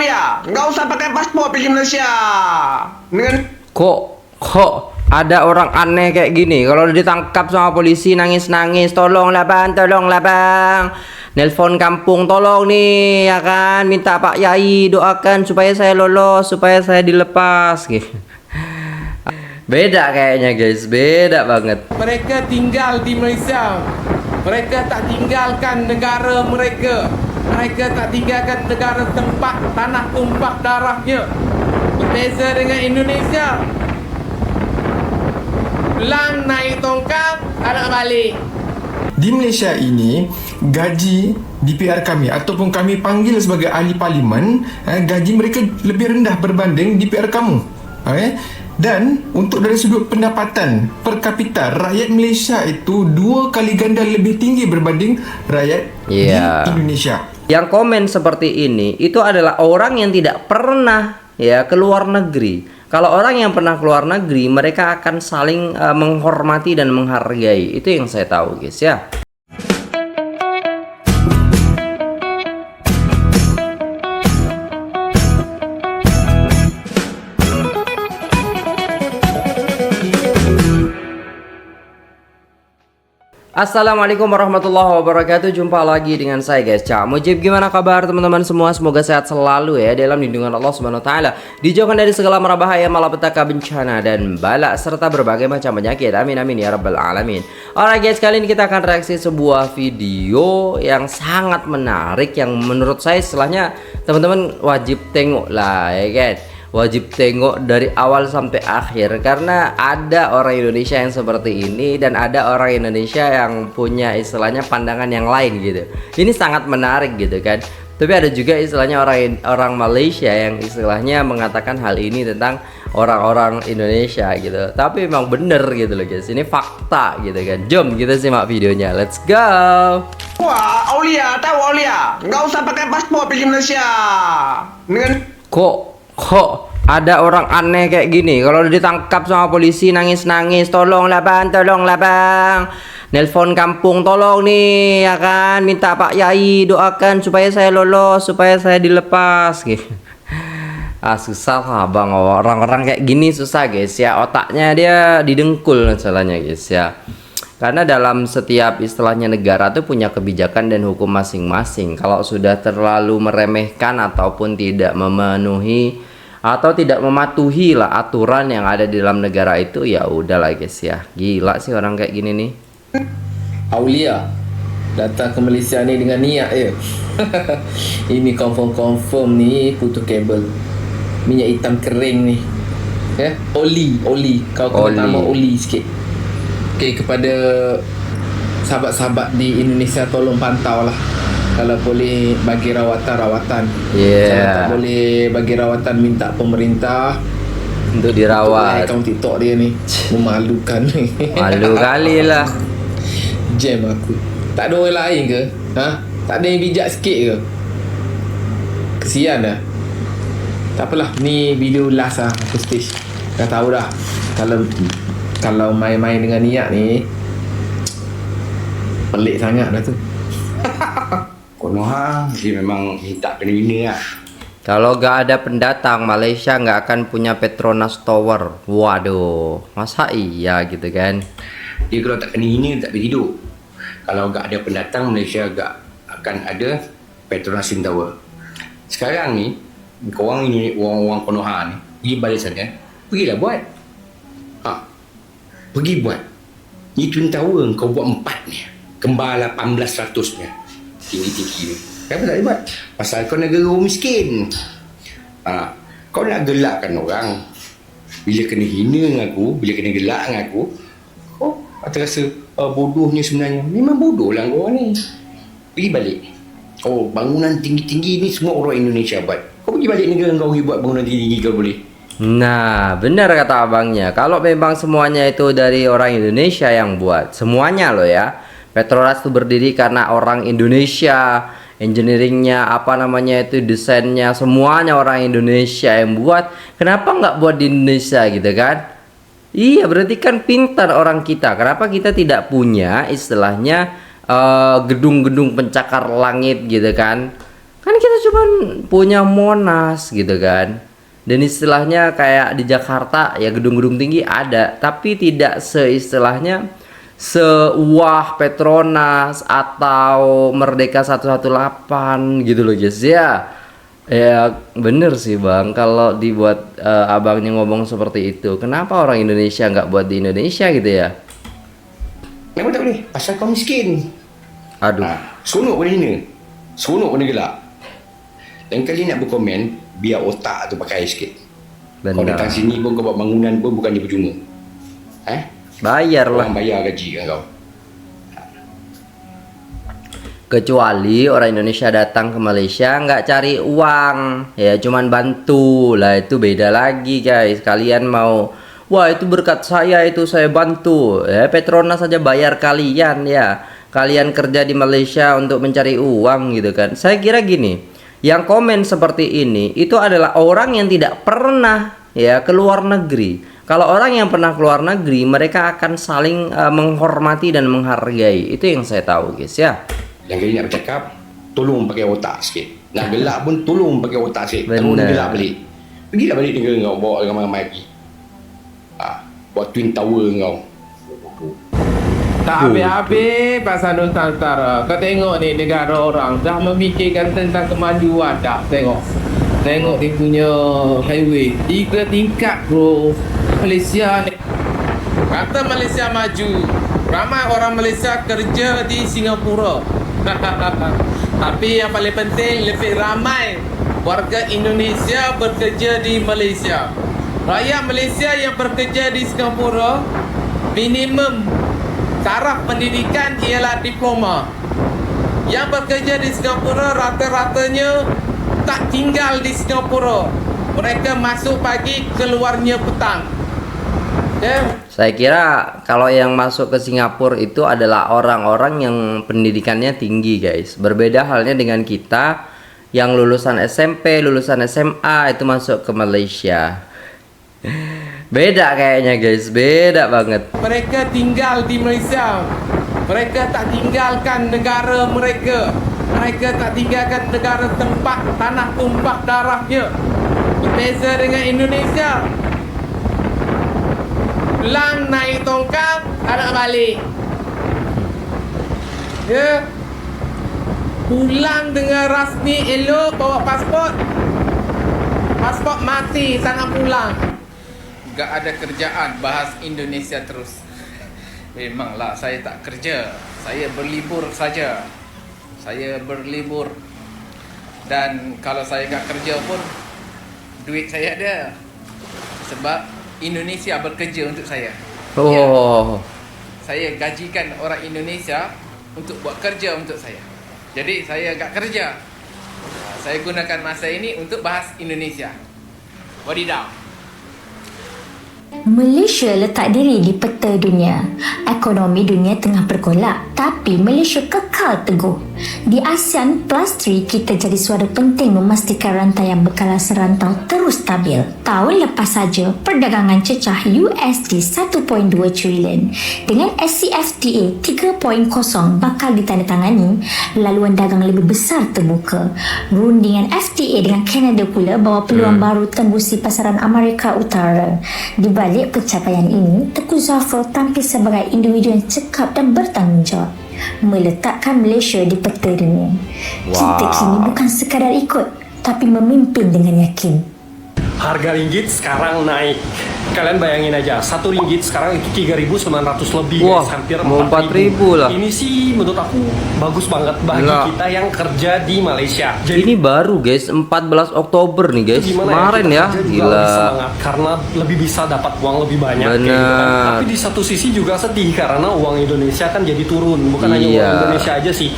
Aulia, nggak usah pakai paspor pergi Malaysia. Dengan Kok ada orang aneh kayak gini? Kalau ditangkap sama polisi nangis-nangis, tolonglah bang, nelpon kampung tolong nih, ya kan, minta Pak Yai doakan supaya saya lolos, supaya saya dilepas gitu. Beda kayaknya guys, beda banget. Mereka tinggal di Malaysia. Mereka tak tinggalkan negara mereka. Mereka tak tinggalkan negara tempat tanah tumpah darahnya. Berbeza dengan Indonesia. Lang naik tongkang, anak balik. Di Malaysia ini, gaji DPR kami ataupun kami panggil sebagai ahli parlimen, gaji mereka lebih rendah berbanding DPR kamu. Dan untuk dari sudut pendapatan per kapita, rakyat Malaysia itu 2 kali ganda lebih tinggi berbanding rakyat di Indonesia. Yang komen seperti ini itu adalah orang yang tidak pernah keluar negeri. Kalau orang yang pernah keluar negeri, mereka akan saling menghormati dan menghargai. Itu yang saya tahu guys ya. Assalamualaikum warahmatullahi wabarakatuh. Jumpa lagi dengan saya guys, Cak Mujib. Gimana kabar teman-teman semua? Semoga sehat selalu ya dalam lindungan Allah Subhanahu wa taala. Dijauhkan dari segala mara bahaya, malapetaka, bencana dan bala serta berbagai macam penyakit. Amin amin ya rabbal alamin. Alright guys, kali ini kita akan reaksi sebuah video yang sangat menarik, yang menurut saya istilahnya teman-teman wajib tengok lah ya guys. Wajib tengok dari awal sampai akhir, karena ada orang Indonesia yang seperti ini dan ada orang Indonesia yang punya istilahnya pandangan yang lain gitu. Ini sangat menarik gitu kan. Tapi ada juga istilahnya orang Malaysia yang istilahnya mengatakan hal ini tentang orang-orang Indonesia gitu. Tapi memang bener gitu loh guys. Ini fakta gitu kan. Jom kita simak videonya. Let's go. wah, Aulia, tahu Aulia, nggak usah pakai paspor pergi Malaysia. Dengan Kok ada orang aneh kayak gini? Kalau ditangkap sama polisi nangis-nangis, tolonglah bang, nelpon kampung tolong nih, ya kan, minta Pak Yai doakan supaya saya lolos, supaya saya dilepas gitu. Susah lah bang, orang-orang kayak gini susah guys ya, otaknya dia didengkul masalahnya guys ya. Karena dalam setiap istilahnya negara tuh punya kebijakan dan hukum masing-masing. Kalau sudah terlalu meremehkan ataupun tidak memenuhi atau tidak mematuhi lah aturan yang ada di dalam negara itu, ya udahlah guys ya. Gila sih orang kayak gini nih. Aulia datang ke Malaysia ni dengan niat je. Ini confirm ni putus kabel. Minyak hitam kering ni. Oli. Kau kena tambah oli sikit. Okay, kepada sahabat-sahabat di Indonesia, tolong pantau lah. Kalau boleh bagi rawatan. Kalau tak boleh bagi rawatan, minta pemerintah untuk dirawat. Akaun TikTok dia ni memalukan. Malu kali lah. Jam aku. Tak ada orang lain ke? Tak ada yang bijak sikit ke? Kesian dah. Tak apalah, ni video last lah aku stage. Dah tahu dah. Kalau main-main dengan niat ni, pelik sangat dah tu. Konoha dia memang tak kena bina lah. Kalau gak ada pendatang, Malaysia gak akan punya Petronas Tower. Waduh, masa iya gitu kan? Dia kalau tak kena hina tak boleh hidup. Kalau gak ada pendatang, Malaysia gak akan ada Petronas Tower. Sekarang ni korang ini, orang Konoha ni pergi balik sana, pergilah buat. Pergi buat. Ni Twin Tower kau buat 4 ni, kembar 1800 nya tinggi-tinggi ni. Kenapa tak boleh buat? Pasal kau negara miskin. Kau nak gelakkan orang. Bila kena hina dengan aku, bila kena gelak dengan aku, kau rasa bodohnya sebenarnya. Memang bodoh lah kau ni. Pergi balik. Bangunan tinggi-tinggi ni semua orang Indonesia buat. Kau pergi balik negara kau pergi buat bangunan tinggi-tinggi kau boleh. Nah, benar kata abangnya. Kalau memang semuanya itu dari orang Indonesia yang buat, semuanya loh ya. Petronas itu berdiri karena orang Indonesia, engineeringnya, apa namanya itu, desainnya, semuanya orang Indonesia yang buat. Kenapa nggak buat di Indonesia gitu kan? Iya, berarti kan pintar orang kita. Kenapa kita tidak punya istilahnya gedung-gedung pencakar langit gitu kan? Kan kita cuma punya Monas gitu kan. Dan istilahnya kayak di Jakarta ya gedung-gedung tinggi ada, tapi tidak seistilahnya sewah Petronas atau Merdeka 118 gitu loh guys ya. Ya bener sih bang, kalau dibuat abangnya ngomong seperti itu, kenapa orang Indonesia nggak buat di Indonesia gitu ya? Kenapa tak boleh? Pasal kau miskin. Aduh. Seronok pun hina. Seronok pun gelak. Dan kali nak berkomen, biar otak tu pakai sikit. Kau datang Benar. sini pun kau buat bangunan pun bukan dia percuma. Bayar lah. Orang bayar gaji kan kau. Kecuali orang Indonesia datang ke Malaysia nggak cari uang, ya cuman bantu lah, itu beda lagi guys. Kalian mau, wah itu berkat saya, itu saya bantu, ya Petronas saja bayar kalian ya. Kalian kerja di Malaysia untuk mencari uang gitu kan. Saya kira gini, yang komen seperti ini itu adalah orang yang tidak pernah ya keluar negeri. Kalau orang yang pernah keluar negeri, mereka akan saling menghormati dan menghargai. Itu yang saya tahu guys ya. Yang kali nak bercakap, tolong pakai otak sikit. Nak gelak pun tolong pakai otak sikit. Tolong Benar. gelak balik. Pergilah balik negara kau, bawa ramai-ramai lagi. Buat Twin Tower kau. Tak habis-habis pasal Nusantara. Kau tengok ni negara orang dah memikirkan tentang kemajuan dah. Tengok dia punya highway 3 tingkat bro. Malaysia ni kata Malaysia maju, ramai orang Malaysia kerja di Singapura. Tapi yang paling penting, lebih ramai warga Indonesia bekerja di Malaysia. Rakyat Malaysia yang bekerja di Singapura, minimum taraf pendidikan ialah diploma. Yang bekerja di Singapura rata-ratanya tak tinggal di Singapura. Mereka masuk pagi, keluarnya petang. Saya kira kalau yang masuk ke Singapura itu adalah orang-orang yang pendidikannya tinggi guys. Berbeda halnya dengan kita yang lulusan SMP, lulusan SMA itu masuk ke Malaysia. Beda kayaknya guys, beda banget. Mereka tinggal di Malaysia. Mereka tak tinggalkan negara mereka. Mereka tak tinggalkan negara tempat tanah tumpah darahnya. Berbeza dengan Indonesia. Pulang naik tongkang, tak nak balik. Ya. Pulang dengan rasmi elok, bawa pasport. Pasport mati, tak nak pulang. Tak ada kerjaan, bahas Indonesia terus. Memanglah saya tak kerja. Saya berlibur saja. Saya berlibur. Dan kalau saya tak kerja pun, duit saya ada. Sebab Indonesia bekerja untuk saya. Oh. Ya. Saya gajikan orang Indonesia untuk buat kerja untuk saya. Jadi saya tak kerja. Saya gunakan masa ini untuk bahas Indonesia. Wadidaw. Malaysia letak diri di peta dunia. Ekonomi dunia tengah bergolak, tapi Malaysia kekal teguh. Di ASEAN Plus 3, kita jadi suara penting memastikan rantaian bekalan serantau terus stabil. Tahun lepas saja, perdagangan cecah USD 1.2 trilion. Dengan SCFTA 3.0 bakal ditandatangani, laluan dagang lebih besar terbuka. Rundingan FTA dengan Kanada pula bawa peluang baru tembusi pasaran Amerika Utara. Di balik pencapaian ini, Tengku Zafrul tampil sebagai individu yang cekap dan bertanggungjawab, meletakkan Malaysia di peta dunia. Kita kini bukan sekadar ikut, tapi memimpin dengan yakin. Harga ringgit sekarang naik. Kalian bayangin aja, 1 ringgit sekarang itu 3.900 lebih. Wah, guys, hampir mau 4.000 lah. Ini sih menurut aku bagus banget bagi Gila. kita yang kerja di Malaysia. Jadi Ini baru guys, 14 Oktober nih guys. gimana Kemarin kita ya, kerja juga gila. lebih semangat karena lebih bisa dapat uang lebih banyak kayak gitu kan. Benar. Tapi di satu sisi juga sedih karena uang Indonesia kan jadi turun. Bukan hanya Iya. uang Indonesia aja sih.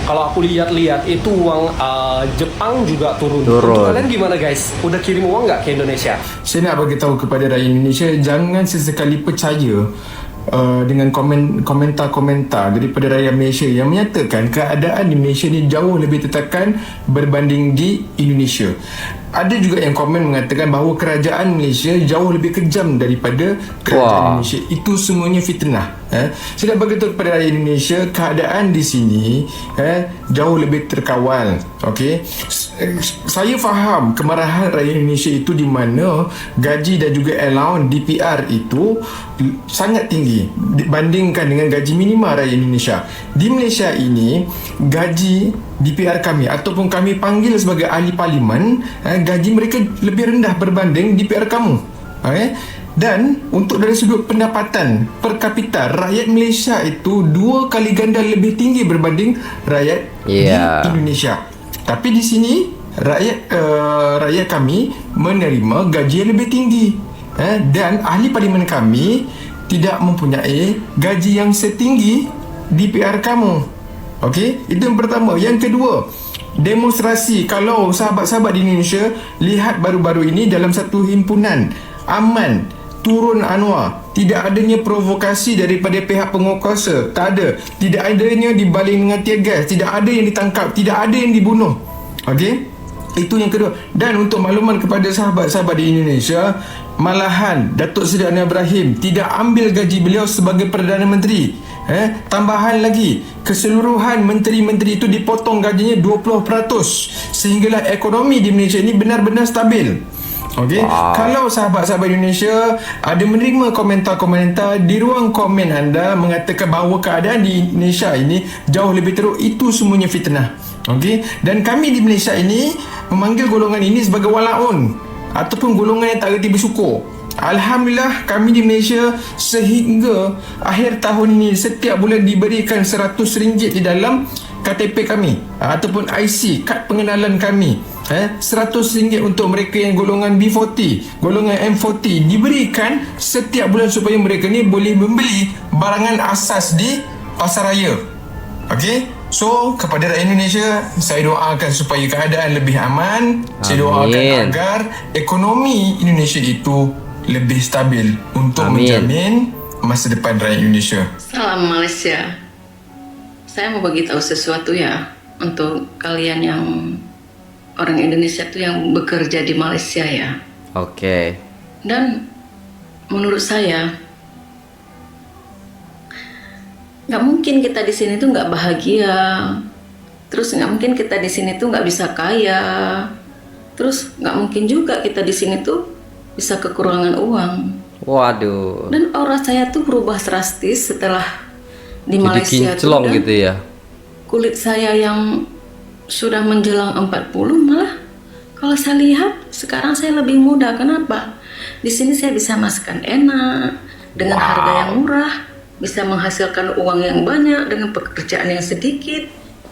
Kalau aku lihat-lihat itu uang Jepang juga turun. Turun. Untuk kalian gimana guys? Udah kirim uang nggak ke Indonesia? Saya nak bagi tahu kepada rakyat Indonesia, jangan sesekali percaya dengan komentar-komentar daripada rakyat Malaysia yang menyatakan keadaan di Malaysia ni jauh lebih tertekan berbanding di Indonesia. Ada juga yang komen mengatakan bahawa kerajaan Malaysia jauh lebih kejam daripada kerajaan Wah. Indonesia. Itu semuanya fitnah. Saya nak beritahu kepada rakyat Indonesia, keadaan di sini jauh lebih terkawal. Okey, saya faham kemarahan rakyat Indonesia itu di mana gaji dan juga allowance DPR itu sangat tinggi dibandingkan dengan gaji minima rakyat Indonesia. Di Malaysia ini, gaji DPR kami ataupun kami panggil sebagai ahli parlimen, gaji mereka lebih rendah berbanding DPR kamu. Dan untuk dari sudut pendapatan per kapita, rakyat Malaysia itu 2 kali ganda lebih tinggi berbanding rakyat di Indonesia. Tapi di sini rakyat kami menerima gaji yang lebih tinggi, dan ahli parlimen kami tidak mempunyai gaji yang setinggi DPR kamu. Okey, itu yang pertama. Yang kedua, demonstrasi. Kalau sahabat-sahabat di Indonesia lihat baru-baru ini dalam satu himpunan aman turun Anwar, tidak adanya provokasi daripada pihak penguasa, tak ada, tidak adanya dibaling dengan tear gas, tidak ada yang ditangkap, tidak ada yang dibunuh. Okey, itu yang kedua. Dan untuk makluman kepada sahabat-sahabat di Indonesia, malahan Datuk Seri Anwar Ibrahim tidak ambil gaji beliau sebagai Perdana Menteri. Tambahan lagi, keseluruhan menteri-menteri itu dipotong gajinya 20%, sehinggalah ekonomi di Malaysia ini benar-benar stabil. Okey, kalau sahabat-sahabat Indonesia ada menerima komentar-komentar di ruang komen anda mengatakan bahawa keadaan di Indonesia ini jauh lebih teruk, itu semuanya fitnah. Okey, dan kami di Malaysia ini memanggil golongan ini sebagai walaun ataupun golongan yang tak reti bersyukur. Alhamdulillah, kami di Malaysia sehingga akhir tahun ini setiap bulan diberikan RM100 di dalam KTP kami ataupun IC, kad pengenalan kami. RM100 untuk mereka yang golongan B40, golongan M40 diberikan setiap bulan supaya mereka ni boleh membeli barangan asas di pasaraya. Okey, so kepada rakyat Indonesia, saya doakan supaya keadaan lebih aman. Saya doakan agar ekonomi Indonesia itu lebih stabil untuk menjamin masa depan rakyat Indonesia. Salam Malaysia. Saya mau bagi tahu sesuatu ya untuk kalian yang orang Indonesia tuh yang bekerja di Malaysia ya. Oke. Dan menurut saya nggak mungkin kita di sini tuh nggak bahagia. Terus nggak mungkin kita di sini tuh nggak bisa kaya. Terus nggak mungkin juga kita di sini tuh bisa kekurangan uang. Waduh. Dan aura saya tuh berubah drastis setelah di jadi Malaysia kinclong tuh, gitu ya. Kulit saya yang sudah menjelang 40 malah kalau saya lihat sekarang saya lebih muda. Kenapa? Di sini saya bisa masakan enak dengan harga yang murah, bisa menghasilkan uang yang banyak dengan pekerjaan yang sedikit.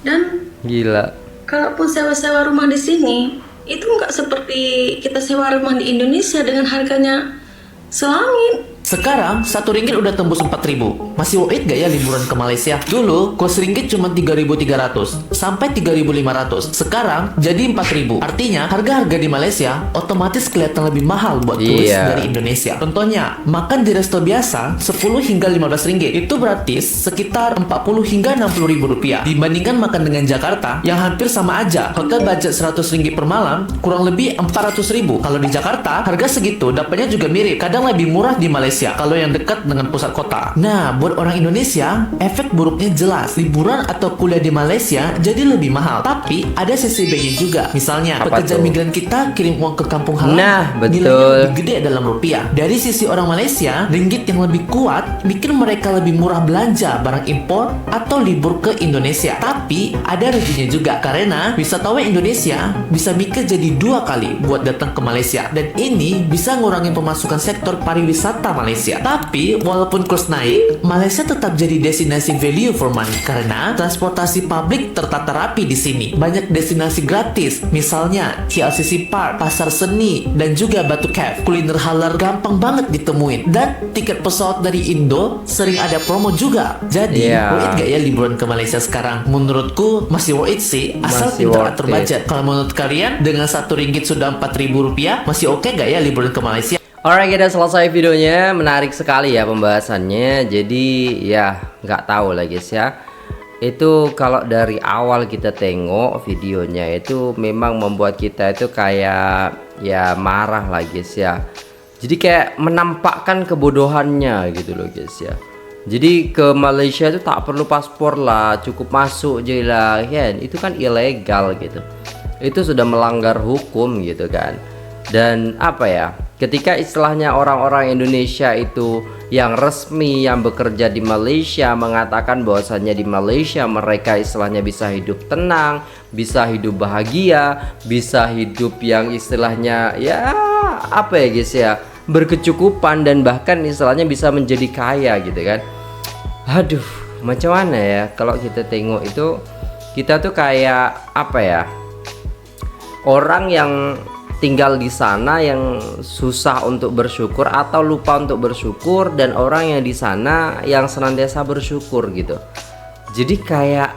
Dan gila, kalaupun sewa-sewa rumah di sini itu nggak seperti kita sewa rumah di Indonesia dengan harganya selangit. Sekarang RM1 udah tembus 4.000. Masih worth it gak ya liburan ke Malaysia? Dulu kos ringgit cuma 3.300 sampai 3.500. Sekarang jadi 4.000. Artinya harga-harga di Malaysia otomatis kelihatan lebih mahal buat turis dari Indonesia. Contohnya, makan di resto biasa 10 hingga 15 ringgit. Itu berarti sekitar 40 hingga 60 ribu rupiah. Dibandingkan makan dengan Jakarta yang hampir sama aja. Hotel budget 100 ringgit per malam kurang lebih 400 ribu. Kalau di Jakarta harga segitu dapatnya juga mirip. Kadang lebih murah di Malaysia kalau yang dekat dengan pusat kota. Nah, buat orang Indonesia, efek buruknya jelas. Liburan atau kuliah di Malaysia jadi lebih mahal. Tapi ada sisi baiknya juga. Misalnya, pekerja migran kita kirim uang ke kampung halaman. Nilainya lebih gede dalam rupiah. Dari sisi orang Malaysia, ringgit yang lebih kuat bikin mereka lebih murah belanja barang impor atau libur ke Indonesia. Tapi ada ruginya juga karena wisatawan Indonesia bisa mikir jadi 2 kali buat datang ke Malaysia. Dan ini bisa ngurangin pemasukan sektor pariwisata Malaysia. Tapi walaupun kurs naik, Malaysia tetap jadi destinasi value for money karena transportasi publik tertata rapi di sini. Banyak destinasi gratis, misalnya KLCC Park, pasar seni, dan juga Batu Cave. Kuliner halal gampang banget ditemuin. Dan tiket pesawat dari Indo sering ada promo juga. Jadi worth it gak ya liburan ke Malaysia sekarang? Menurutku masih worth it sih, asal pintar atur budget. Kalau menurut kalian dengan RM1 sudah 4.000 rupiah, masih oke gak ya liburan ke Malaysia? Alright, kita selesai videonya. Menarik sekali ya pembahasannya. Jadi ya nggak tahu lah guys ya. Itu kalau dari awal kita tengok videonya itu memang membuat kita itu kayak ya marah lah guys ya. Jadi kayak menampakkan kebodohannya gitu loh guys ya. Jadi ke Malaysia itu tak perlu paspor lah, cukup masuk aja lah kan. Itu kan ilegal gitu. Itu sudah melanggar hukum gitu kan. Dan apa ya, ketika istilahnya orang-orang Indonesia itu yang resmi yang bekerja di Malaysia mengatakan bahwasannya di Malaysia mereka istilahnya bisa hidup tenang, bisa hidup bahagia, bisa hidup yang istilahnya ya apa ya guys ya, berkecukupan dan bahkan istilahnya bisa menjadi kaya gitu kan. Aduh, macam mana ya kalau kita tengok itu, kita tuh kayak apa ya, orang yang tinggal di sana yang susah untuk bersyukur atau lupa untuk bersyukur, dan orang yang di sana yang senantiasa bersyukur gitu. Jadi kayak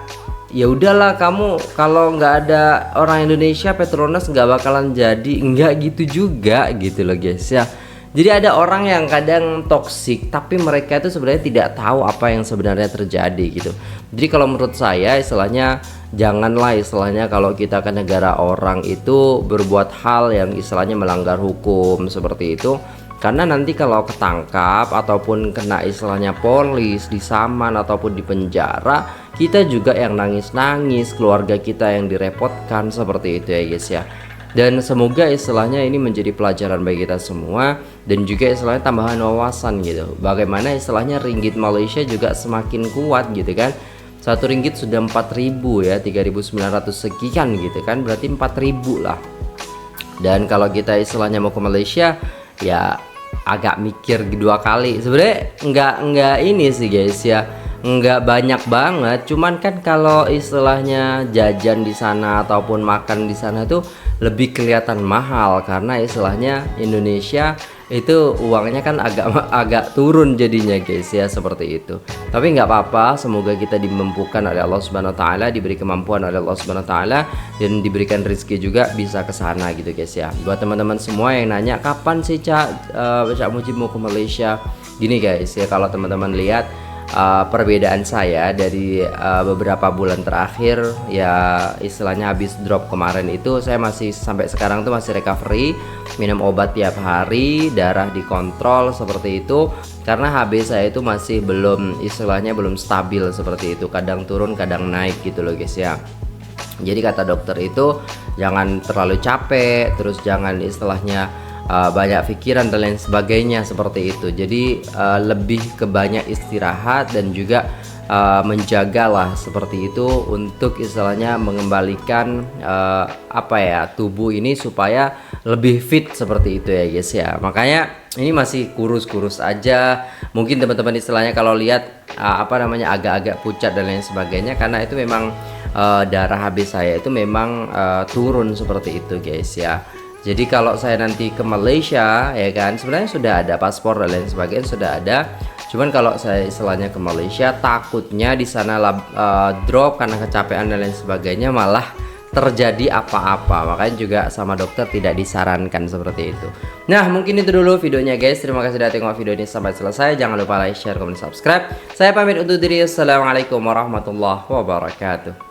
ya udahlah, kamu kalau nggak ada orang Indonesia Petronas nggak bakalan jadi, nggak gitu juga gitu loh guys ya. Jadi ada orang yang kadang toksik tapi mereka itu sebenarnya tidak tahu apa yang sebenarnya terjadi gitu. Jadi kalau menurut saya istilahnya janganlah istilahnya kalau kita ke negara orang itu berbuat hal yang istilahnya melanggar hukum seperti itu. Karena nanti kalau ketangkap ataupun kena istilahnya polis, disaman ataupun di penjara, kita juga yang nangis-nangis, keluarga kita yang direpotkan seperti itu ya guys ya. Dan semoga istilahnya ini menjadi pelajaran bagi kita semua, dan juga istilahnya tambahan wawasan gitu. Bagaimana istilahnya ringgit Malaysia juga semakin kuat gitu kan. 1 ringgit sudah 4.000 ya, 3.900 sekian gitu kan, berarti 4.000 lah. Dan kalau kita istilahnya mau ke Malaysia ya agak mikir 2 kali. Sebenarnya enggak ini sih guys ya, enggak banyak banget, cuman kan kalau istilahnya jajan di sana ataupun makan di sana tuh lebih kelihatan mahal karena istilahnya Indonesia itu uangnya kan agak turun jadinya guys ya, seperti itu. Tapi nggak apa-apa, semoga kita dimampukan oleh Allah Subhanahu wa taala, diberi kemampuan oleh Allah Subhanahu wa taala, dan diberikan rezeki juga bisa ke sana gitu guys ya. Buat teman-teman semua yang nanya kapan sih Cak Mujib mau ke Malaysia, gini guys ya, kalau teman-teman lihat perbedaan saya dari beberapa bulan terakhir ya, istilahnya habis drop kemarin itu saya masih sampai sekarang tuh masih recovery, minum obat tiap hari, darah dikontrol seperti itu, karena HB saya itu masih belum istilahnya belum stabil seperti itu, kadang turun kadang naik gitu loh guys ya. Jadi kata dokter itu jangan terlalu capek, terus jangan istilahnya banyak pikiran dan lain sebagainya seperti itu. Jadi lebih ke banyak istirahat dan juga menjagalah seperti itu untuk istilahnya mengembalikan apa ya, tubuh ini supaya lebih fit seperti itu ya guys ya. Makanya ini masih kurus-kurus aja. Mungkin teman-teman istilahnya kalau lihat apa namanya agak-agak pucat dan lain sebagainya, karena itu memang darah HB saya itu memang turun seperti itu guys ya. Jadi kalau saya nanti ke Malaysia ya kan, sebenarnya sudah ada paspor dan lain sebagainya, sudah ada. Cuman kalau saya istilahnya ke Malaysia takutnya di sana drop karena kecapean dan lain sebagainya, malah terjadi apa-apa. Makanya juga sama dokter tidak disarankan seperti itu. Nah mungkin itu dulu videonya guys. Terima kasih sudah tengok video ini sampai selesai. Jangan lupa like, share, komen, subscribe. Saya pamit untuk diri. Assalamualaikum warahmatullahi wabarakatuh.